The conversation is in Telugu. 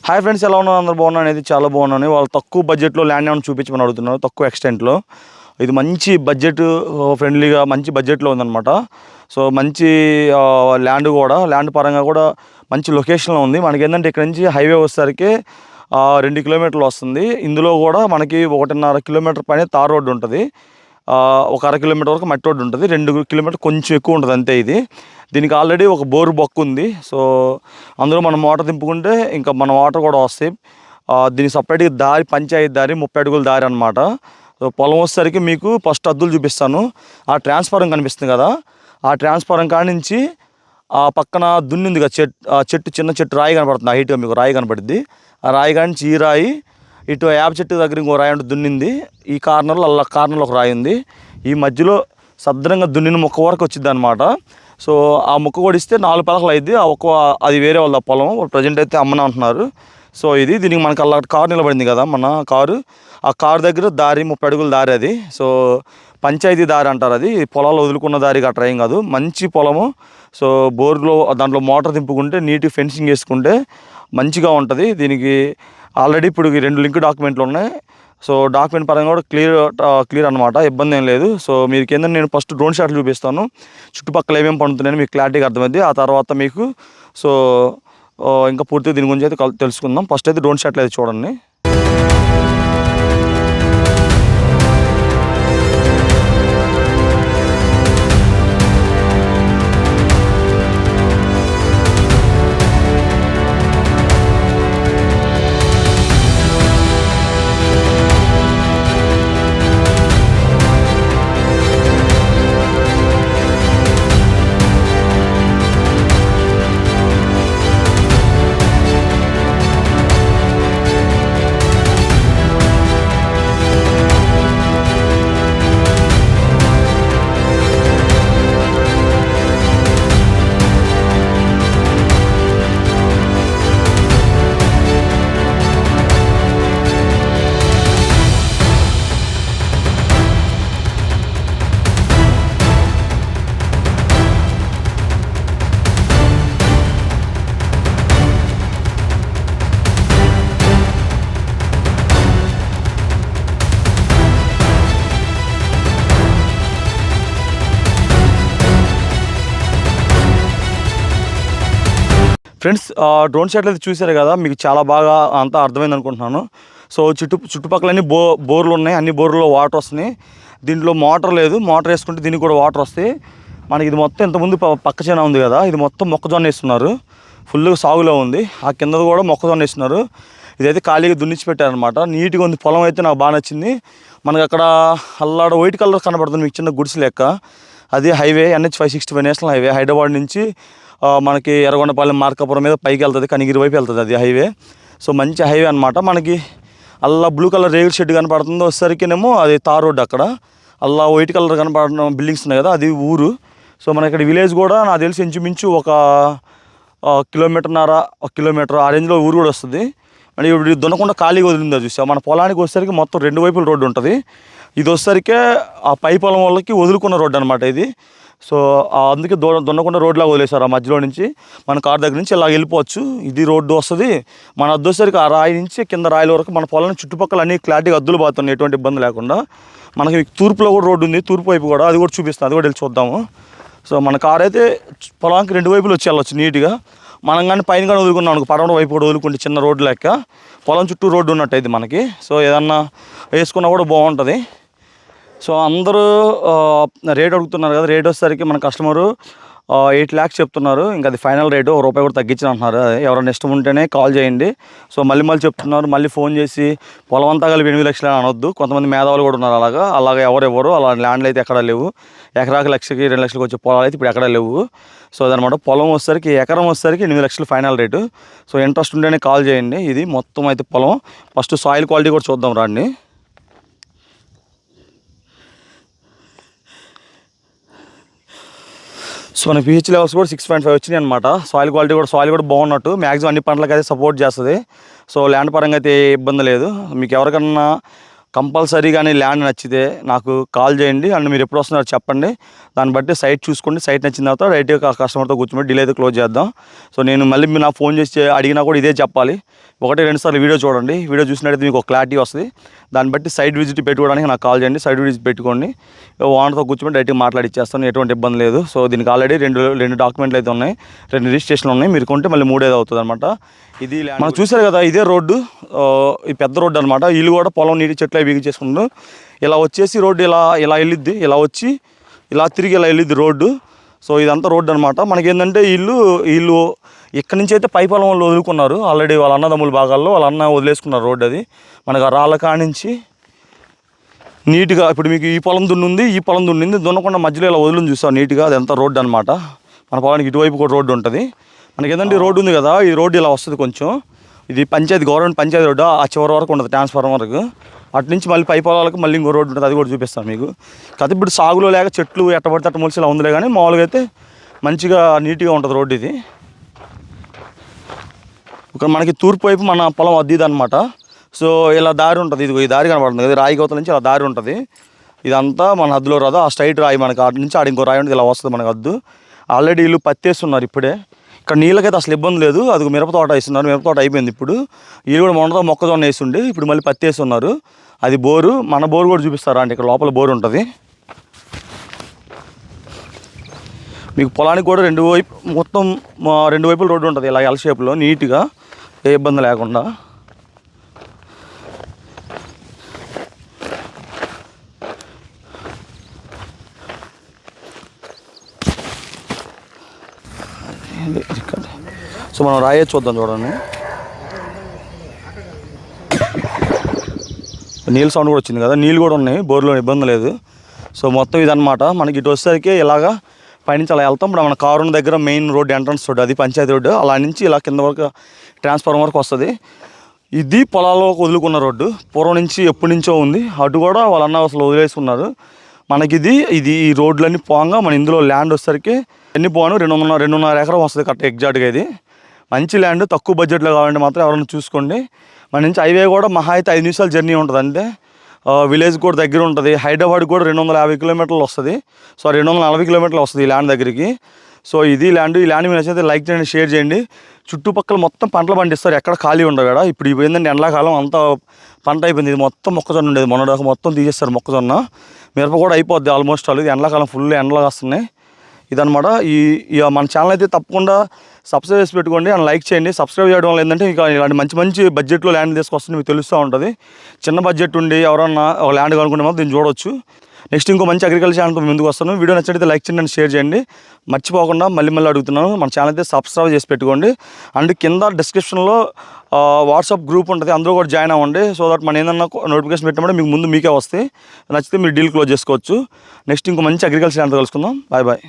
హాయ్ ఫ్రెండ్స్, ఎలా ఉన్నారు? అందరూ బాగున్నాను. అనేది చాలా బాగున్నాను. వాళ్ళు తక్కువ బడ్జెట్లో ల్యాండ్ ఏమైనా చూపించమని అడుగుతున్నారు, తక్కువ ఎక్స్టెంట్లో. ఇది మంచి బడ్జెట్ ఫ్రెండ్లీగా మంచి బడ్జెట్లో ఉందన్నమాట. సో మంచి ల్యాండ్ కూడా, ల్యాండ్ పరంగా కూడా మంచి లొకేషన్లో ఉంది. మనకి ఏంటంటే ఇక్కడ నుంచి హైవే వచ్చేసరికి 2 కిలోమీటర్లు వస్తుంది. ఇందులో కూడా మనకి 1.5 కిలోమీటర్ పైన తార్ రోడ్డు ఉంటుంది. ఒక 1/2 కిలోమీటర్ వరకు మట్టి రోడ్డు ఉంటుంది. 2 కిలోమీటర్ కొంచెం ఎక్కువ ఉంటుంది అంతే. దీనికి ఆల్రెడీ ఒక బోరు బొక్కు ఉంది. సో అందులో మనం వాటర్ దింపుకుంటే ఇంకా మన వాటర్ కూడా వస్తాయి. దీనికి సపరేట్గా దారి, పంచాయతీ దారి, 30 అడుగుల దారి అనమాట. సో పొలం వచ్చేసరికి మీకు ఫస్ట్ అద్దులు చూపిస్తాను. ఆ ట్రాన్స్ఫారం కనిపిస్తుంది కదా, ఆ ట్రాన్స్ఫారం కాడి నుంచి ఆ పక్కన దున్నింది కదా చెట్టు, చిన్న చెట్టు రాయి కనపడుతుంది. హైట్గా మీకు రాయి కనపడుద్ది. ఆ రాయి కాడి నుంచి ఈ రాయి ఇటు యాప చెట్టు దగ్గర ఇంకో రాయి అంటే దున్నింది. ఈ కార్నర్లో కార్నర్లో ఒక రాయి ఉంది. ఈ మధ్యలో సద్రంగా దున్నిన మొక్క వరకు వచ్చింది అనమాట. సో ఆ మొక్క కూడా ఇస్తే 4 పలకలు అయింది. ఆ ఒక్క అది వేరే వాళ్ళ పొలం, ప్రజెంట్ అయితే అమ్మని అంటున్నారు. సో దీనికి మనకి అలా కారు నిలబడింది కదా, మన కారు, ఆ కారు దగ్గర దారి 30 అడుగుల దారి అది. సో పంచాయతీ దారి అంటారు. అది పొలాలు వదులుకున్న దారి గట్రా ఏం కాదు, మంచి పొలము. సో బోర్లో దాంట్లో మోటార్ దింపుకుంటే, నీట్గా ఫెన్సింగ్ వేసుకుంటే మంచిగా ఉంటుంది. దీనికి ఆల్రెడీ ఇప్పుడు 2 లింక్ డాక్యుమెంట్లు ఉన్నాయి. సో డాక్యుమెంట్ పరంగా కూడా క్లియర్ అనమాట, ఇబ్బంది ఏం లేదు. సో మీరు ఏంటంటే నేను ఫస్ట్ డ్రోన్ షాట్లు చూపిస్తాను, చుట్టుపక్కల ఏమేమి పండుతున్నాయని మీకు క్లారిటీగా అర్థమైంది. ఆ తర్వాత మీకు సో ఇంకా పూర్తిగా దీని గురించి అయితే తెలుసుకుందాం. ఫస్ట్ అయితే డ్రోన్ షాట్లు అయితే చూడండి. ఫ్రెండ్స్, డ్రోన్ షాట్లు అయితే చూసారు కదా, మీకు చాలా బాగా అంతా అర్థమైంది అనుకుంటున్నాను. సో చుట్టుపక్కలన్నీ బోర్లు ఉన్నాయి. అన్ని బోర్లలో వాటర్ వస్తున్నాయి. దీంట్లో మోటార్ లేదు, మోటార్ వేసుకుంటే దీనికి కూడా వాటర్ వస్తాయి. మనకి ఇది మొత్తం ఇంతకుముందు పక్క చేన ఉంది కదా, ఇది మొత్తం మొక్కజొన్న వేస్తున్నారు. ఫుల్గా సాగులో ఉంది. ఆ కింద కూడా మొక్కజొన్న వేస్తున్నారు. ఇదైతే ఖాళీగా దున్నిచ్చి పెట్టారనమాట. నీట్గా ఉంది పొలం. అయితే నాకు బాగా నచ్చింది. మనకి అక్కడ అల్లాడ వైట్ కలర్ కనబడుతుంది మీకు, చిన్న గుడిసె లెక్క. అది highway NH 565 national highway. Hyderabad నుంచి మనకి ఎర్రగొండపాలెం, మార్కాపురం మీద పైకి వెళ్తుంది, కనిగిరి వైపు వెళ్తుంది అది హైవే. సో మంచి హైవే అనమాట. మనకి అల్లా బ్లూ కలర్ రేగుల షెడ్ కనపడుతుంది. వచ్చేసరికినేమో అది తార్ రోడ్. అక్కడ అల్లా వైట్ కలర్ కనపడిన బిల్డింగ్స్ ఉన్నాయి కదా, అది ఊరు. సో మన ఇక్కడ విలేజ్ కూడా నాకు తెలిసి ఇంచుమించు ఒక 1.5 కిలోమీటర్ ఆ రేంజ్లో ఊరు కూడా వస్తుంది. మరి ఇప్పుడు దున్నకుండా ఖాళీగా వదిలిందో చూసా. మన పొలానికి వచ్చేసరికి మొత్తం 2 వైపుల రోడ్డు ఉంటుంది. ఇది వచ్చేసరికి ఆ పై పొలం వాళ్ళకి వదులుకున్న రోడ్డు అనమాట ఇది. సో అందుకే దున్నకుండా రోడ్లాగా వదిలేశారు. ఆ మధ్యలో నుంచి మన కార్ దగ్గర నుంచి ఇలా వెళ్ళిపోవచ్చు. ఇది రోడ్డు వస్తుంది. మన అద్దోసరికి ఆ రాయి నుంచి కింద రాయిల వరకు మన పొలం చుట్టుపక్కల అన్ని క్లారిటీగా అద్దులు పోతున్నాయి, ఎటువంటి ఇబ్బంది లేకుండా. మనకి తూర్పులో కూడా రోడ్డు ఉంది, తూర్పు వైపు కూడా, అది కూడా చూపిస్తాను, అది కూడా వెళ్ళి చూద్దాము. సో మన కార్ అయితే పొలానికి 2 వైపులు వచ్చి వెళ్ళొచ్చు నీట్గా. మనం కానీ పైన కానీ వదులుకున్నాం అనుకో, పడవ వైపు కూడా వదులుకుంటే చిన్న రోడ్డు లెక్క పొలం చుట్టూ రోడ్డు ఉన్నట్టు ఇది మనకి. సో ఏదన్నా వేసుకున్నా కూడా బాగుంటుంది. సో అందరూ రేట్ అడుగుతున్నారు కదా, రేట్ వచ్చేసరికి మన కస్టమరు 8 lakhs చెప్తున్నారు. ఇంకా అది ఫైనల్ రేటు, ₹1 కూడా తగ్గించిన అంటున్నారు. ఎవరైనా ఇష్టం ఉంటేనే కాల్ చేయండి. సో మళ్ళీ చెప్తున్నారు, మళ్ళీ ఫోన్ చేసి పొలం అంతా కలిపి 8 లక్షలు అనొద్దు. కొంతమంది మేధావులు కూడా ఉన్నారు అలాగా ఎవరు అలా ల్యాండ్లు అయితే ఎక్కడా లేవు. ఎకరాకి 1,00,000కి 2 లక్షలకు వచ్చే పొలాలు అయితే ఇప్పుడు ఎక్కడా లేవు. సో అదనమాట. పొలం వచ్చేసరికి ఎకరం వచ్చేసరికి 8 లక్షలు ఫైనల్ రేటు. సో ఇంట్రెస్ట్ ఉంటేనే కాల్ చేయండి. ఇది మొత్తం అయితే పొలం. ఫస్ట్ సాయిల్ క్వాలిటీ కూడా చూద్దాం రండి. సో మన pH లెవెల్స్ కూడా 6.5 వచ్చినాయి అనమాట. సాయిల్ క్వాలిటీ కూడా, సాయిల్ కూడా బాగున్నట్టు. మ్యాక్సిమం అన్ని పంటలకు అయితే సపోర్ట్ చేస్తుంది. సో ల్యాండ్ పరంగా అయితే ఏ ఇబ్బంది లేదు. మీకు ఎవరికన్నా కంపల్సరీగానే ల్యాండ్ నచ్చితే నాకు కాల్ చేయండి. అండ్ మీరు ఎప్పుడు వస్తున్నారో చెప్పండి. దాన్ని బట్టి సైట్ చూసుకోండి. సైట్ నచ్చిన తర్వాత రైట్గా కస్టమర్తో కూర్చొని డీల్ అయితే క్లోజ్ చేద్దాం. సో నేను మళ్ళీ మీరు నాకు ఫోన్ చేసి అడిగినా కూడా ఇదే చెప్పాలి. 1-2 సార్లు వీడియో చూడండి. వీడియో చూసినట్టయితే మీకు ఒక క్లారిటీ వస్తుంది. దాన్ని బట్టి సైట్ విజిట్ పెట్టుకోవడానికి నాకు కాల్ చేయండి. సైట్ విజిట్ పెట్టుకోండి. ఓనర్తో కూర్చొని డైరెక్ట్గా మాట్లాడిచ్చేస్తాను. ఎటువంటి ఇబ్బంది లేదు. సో దీనికి ఆల్రెడీ రెండు డాక్యుమెంట్లు అయితే ఉన్నాయి, 2 రిజిస్ట్రేషన్లు ఉన్నాయి. మీరు కొంటే మళ్ళీ 3 అవుతుంది అనమాట. ఇది మనం చూసారు కదా, ఇదే రోడ్డు, ఈ పెద్ద రోడ్డు అనమాట. వీళ్ళు కూడా పొలం నీటి చెట్లు అవి చేసుకుంటారు. ఇలా వచ్చేసి రోడ్డు ఇలా వెళ్ళిద్ది, ఇలా వచ్చి ఇలా తిరిగి ఇలా వెళ్ళిద్ది రోడ్డు. సో ఇదంతా రోడ్డు అనమాట. మనకేంటంటే వీళ్ళు ఇక్కడి నుంచి అయితే పై పొలం వాళ్ళు వదులుకున్నారు ఆల్రెడీ. వాళ్ళ అన్నదమ్ముల భాగాల్లో వాళ్ళ అన్న వదిలేసుకున్నారు రోడ్డు. అది మనకు ఆ రాళ్ళ కానించి నీట్గా ఇప్పుడు మీకు ఈ పొలం దున్నుంది, ఈ పొలం దున్నింది, దున్నకుండా మధ్యలో ఇలా వదులుని చూస్తాం నీట్గా. అదంతా రోడ్డు అనమాట. మన పొలానికి ఇటువైపు కూడా రోడ్డు ఉంటుంది. మనకి ఏదంటే రోడ్డు ఉంది కదా, ఈ రోడ్డు ఇలా వస్తుంది కొంచెం. ఇది గవర్నమెంట్ పంచాయతీ రోడ్డు. ఆ చివరి వరకు ఉంటుంది, ట్రాన్స్ఫార్మర్ వరకు. అటు నుంచి మళ్ళీ పై పొలాలకు మళ్ళీ ఇంకో రోడ్డు ఉంటుంది, అది కూడా చూపిస్తాను మీకు. కాకపోతే ఇప్పుడు సాగులో లేక చెట్లు ఎట్టబడితే అట్ట మొలిసి ఇలా ఉందిలే, కానీ మామూలుగా అయితే మంచిగా నీట్గా ఉంటుంది రోడ్డు ఇది. ఇక్కడ మనకి తూర్పు వైపు మన పొలం అద్దిది అనమాట. సో ఇలా దారి ఉంటుంది, ఇది ఈ దారి కనబడుతుంది కదా, రాయి కోతల నుంచి ఇలా దారి ఉంటుంది. ఇదంతా మన హద్దులో రాదు. ఆ స్ట్రైట్ రాయి మనకి అటు నుంచి ఇంకో రాయి ఉంటుంది, ఇలా వస్తుంది మనకు హద్దు. ఆల్రెడీ వీళ్ళు పత్తేస్తున్నారు ఇప్పుడే. ఇక్కడ నీళ్ళకైతే అసలు ఇబ్బంది లేదు. అది మిరప తోట వేస్తున్నారు, మిరప తోట అయిపోయింది. ఇప్పుడు వీళ్ళు కూడా మొన్నతో మొక్కజొన్న వేస్తుండే, ఇప్పుడు మళ్ళీ పత్తి వేస్తున్నారు. అది బోరు, మన బోరు కూడా చూపిస్తారా అంటే ఇక్కడ లోపల బోరు ఉంటుంది. మీకు పొలానికి కూడా మొత్తం 2 వైపులు రోడ్డు ఉంటుంది, ఇలా ఎల్ షేప్లో నీట్గా, ఏ ఇబ్బంది లేకుండా. సో మనం రాయే చూద్దాం, చూడండి. నీళ్ళ సౌండ్ కూడా వచ్చింది కదా, నీళ్ళు కూడా ఉన్నాయి బోర్లో, ఇబ్బంది లేదు. సో మొత్తం ఇదనమాట. మనకి ఇటు వచ్చేసరికి ఇలాగా పైనుంచి అలా వెళ్తాం. ఇప్పుడు మన కారు ఉన్న దగ్గర మెయిన్ రోడ్ ఎంట్రన్స్ రోడ్డు, అది పంచాయతీ రోడ్డు. అలా నుంచి ఇలా కింద వరకు ట్రాన్స్ఫార్మర్ వరకు వస్తుంది. ఇది పొలాల్లో వదులుకున్న రోడ్డు, పూర్వం నుంచి ఎప్పటి నుంచో ఉంది. అటు కూడా వాళ్ళన్న అసలు వదిలేసుకున్నారు. మనకి ఇది ఈ రోడ్లన్నీ పోగా మన ఇందులో ల్యాండ్ వచ్చేసరికి ఎన్ని పోను 2.5 ఎకరం వస్తుంది కరెక్ట్ ఎగ్జాక్ట్గా. ఇది మంచి ల్యాండ్, తక్కువ బడ్జెట్లో కావాలంటే మాత్రం ఎవరైనా చూసుకోండి. మన నుంచి హైవే కూడా మహా అయితే 5 నిమిషాల జర్నీ ఉంటుంది. అంటే విలేజ్ కూడా దగ్గర ఉంటుంది. హైదరాబాద్ కూడా 250 కిలోమీటర్లు వస్తుంది. సో 240 కిలోమీటర్లు వస్తుంది ఈ ల్యాండ్ దగ్గరికి. సో ఇది ల్యాండ్. ఈ ల్యాండ్ మీరు నచ్చితే లైక్ చేయండి, షేర్ చేయండి. చుట్టుపక్కల మొత్తం పంటలు పండిస్తారు, ఎక్కడ ఖాళీ ఉండవు కదా. ఇప్పుడు ఏంటంటే ఎండాకాలం అంతా పంట అయిపోయింది. ఇది మొత్తం మొక్కజొన్న ఉండేది, మొన్నదాకా మొత్తం తీసేస్తారు మొక్కజొన్న. మిరప కూడా అయిపోద్ది ఆల్మోస్ట్ ఆల్. ఇది ఎండాకాలం ఫుల్ ఎండలు వస్తున్నాయి. ఇదనమాట. మన ఛానల్ అయితే తప్పకుండా సబ్స్క్రైబ్ చేసి పెట్టుకోండి అండ్ లైక్ చేయండి. సబ్స్క్రైబ్ చేయడం వల్ల ఏంటంటే ఇంకా ఇలాంటి మంచి బడ్జెట్లో ల్యాండ్ తీసుకొస్తుంది మీకు తెలుస్తూ ఉంటుంది. చిన్న బడ్జెట్ ఉండి ఎవరన్నా ఒక ల్యాండ్ కొనుక్కునే మాత్రం దీన్ని చూడవచ్చు. నెక్స్ట్ ఇంకో మంచి అగ్రికల్చర్ ఛానల్తో ముందుకు వస్తాను. వీడియో నచ్చితే లైక్ చేయండి అండ్ షేర్ చేయండి. మర్చిపోకుండా మళ్ళీ అడుగుతున్నాను, మన ఛానల్ అయితే సబ్స్క్రైబ్ చేసి పెట్టుకోండి. అండ్ కింద డిస్క్రిప్షన్లో వాట్సాప్ గ్రూప్ ఉంటుంది, అందులో కూడా జాయిన్ అవ్వండి. సో దట్ మనం ఏదన్నా నోటిఫికేషన్ పెట్టినప్పుడు మీకు ముందు మీకే వస్తాయి. నచ్చితే మీరు డీల్ క్లోజ్ చేసుకోవచ్చు. నెక్స్ట్ ఇంకో మంచి అగ్రికల్చర్ ఛానల్తో కలుసుకుందాం. బాయ్.